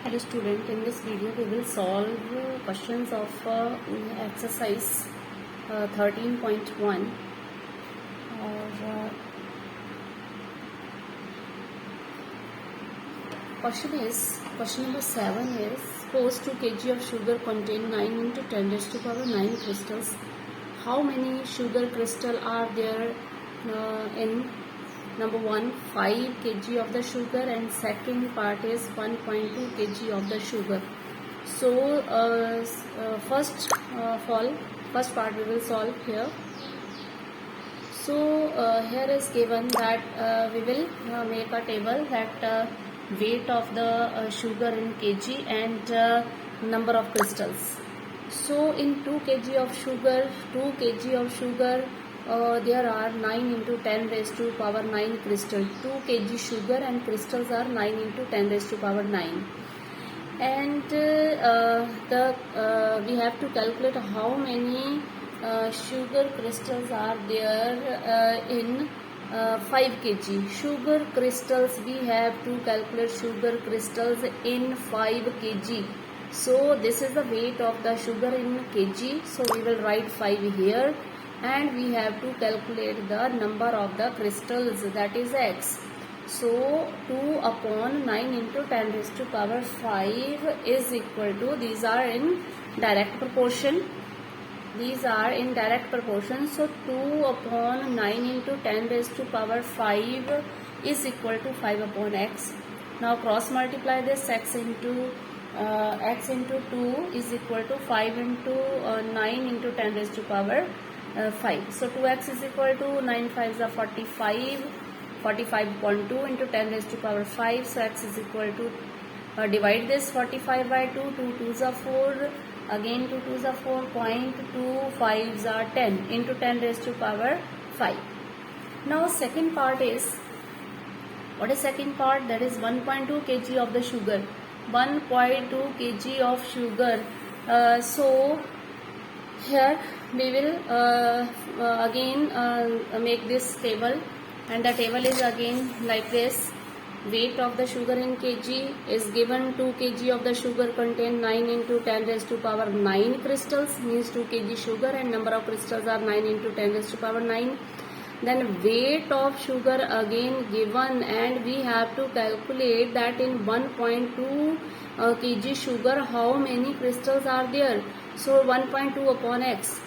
Hello student, in this video we will solve questions of exercise 13.1 or question number 7 is suppose 2 kg of sugar contain 9 into 10 raised to power 9 crystals. How many sugar crystal are there in number 1 5 kg of the sugar, and second part is 1.2 kg of the sugar. So first part we will solve here. So here is given that we will make a table that weight of the sugar in kg and number of crystals. So in 2 kg of sugar there are 9 into 10 raised to power 9 crystal. 2 kg sugar and crystals are 9 into 10 raised to power 9. And we have to calculate how many sugar crystals are there in 5 kg. Sugar crystals, we have to calculate sugar crystals in 5 kg. So this is the weight of the sugar in kg. So we will write 5 here. And we have to calculate the number of the crystals, that is x. So 2 upon 9 into 10 raised to power 5 is equal to, these are in direct proportion. So 2 upon 9 into 10 raised to power 5 is equal to 5 upon x. Now cross multiply this, x into 2 is equal to 5 into 9 into 10 raised to power 5. So 2x is equal to 9 5s are 45, 45.2 into 10 raised to power 5. So x is equal to, divide this 45 by 2, 2 2s are 4, again 2 2s are 4, 0.2 5s are 10 into 10 raised to power 5. Now second part is, what is second part? That is 1.2 kg of the sugar. 1.2 kg of sugar. So here we will again make this table, and the table is again like this. Weight of the sugar in kg is given. 2 kg of the sugar contain 9 into 10 raised to power 9 crystals, means 2 kg sugar, and number of crystals are 9 into 10 raised to power 9. Then weight of sugar again given, and we have to calculate that in 1.2 kg sugar how many crystals are there. So 1.2 upon x.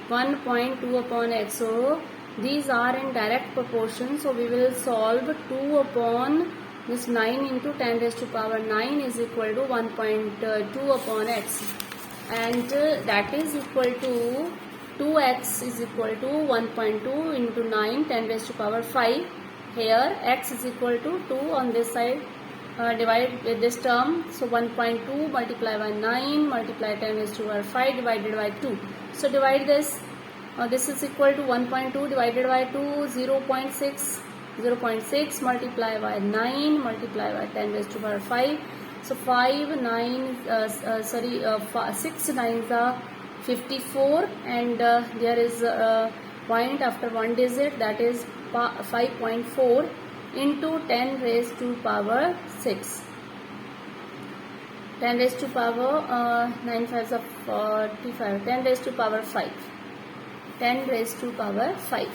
1.2 upon x. So these are in direct proportion. So we will solve 2 upon this 9 into 10 raised to power 9 is equal to 1.2 upon x, and that is equal to 2x is equal to 1.2 into 9 10 raised to power 5. Here x is equal to 2 on this side. Divide with this term. So 1.2 multiply by 9 multiply 10 raised to power 5 divided by 2. So divide this. This is equal to 1.2 divided by 2, 0.6. 0.6 multiply by 9 multiply by 10 raised to power 5. So 6 9s are 54, and there is a point after one digit, that is 5.4 into 10 raised to power 6. 10 raised to power 9 5s are 45. 10 raised to power 5. 10 raised to power 5.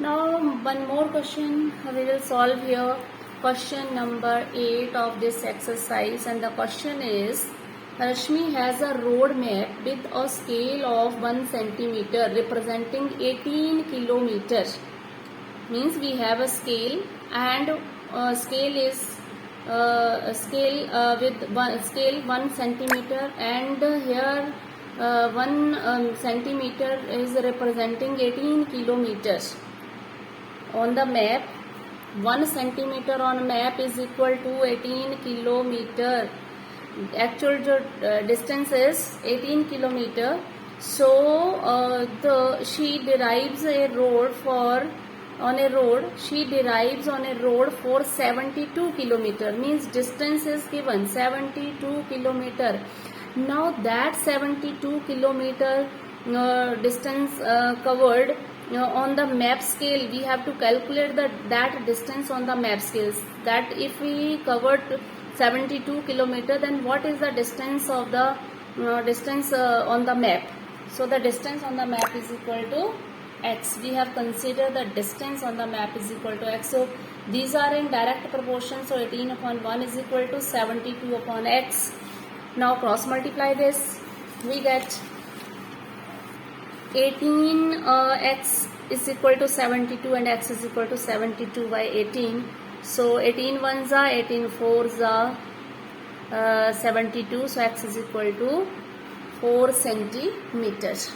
Now one more question we will solve here. Question number 8 of this exercise, and the question is, Rashmi has a road map with a scale of 1 centimeter representing 18 kilometers. Means we have a scale, and scale is with 1 centimeter, and here 1 centimeter is representing 18 kilometers. On the map, 1 centimeter on map is equal to 18 kilometer. Actual distance is 18 kilometer. So she derives a road for for 72 kilometer, means distance is given 72 kilometer. Now that 72 kilometer distance covered on the map scale, we have to calculate that distance on the map scales. That if we covered 72 kilometer. Then what is the distance of the on the map? So the distance on the map is equal to x. We have considered the distance on the map is equal to x. So these are in direct proportion. So 18 upon 1 is equal to 72 upon x. Now cross multiply this. We get 18 x is equal to 72 and x is equal to 72 by 18. So 18 ones are 18 fours are 72. So x is equal to 4 centimeters.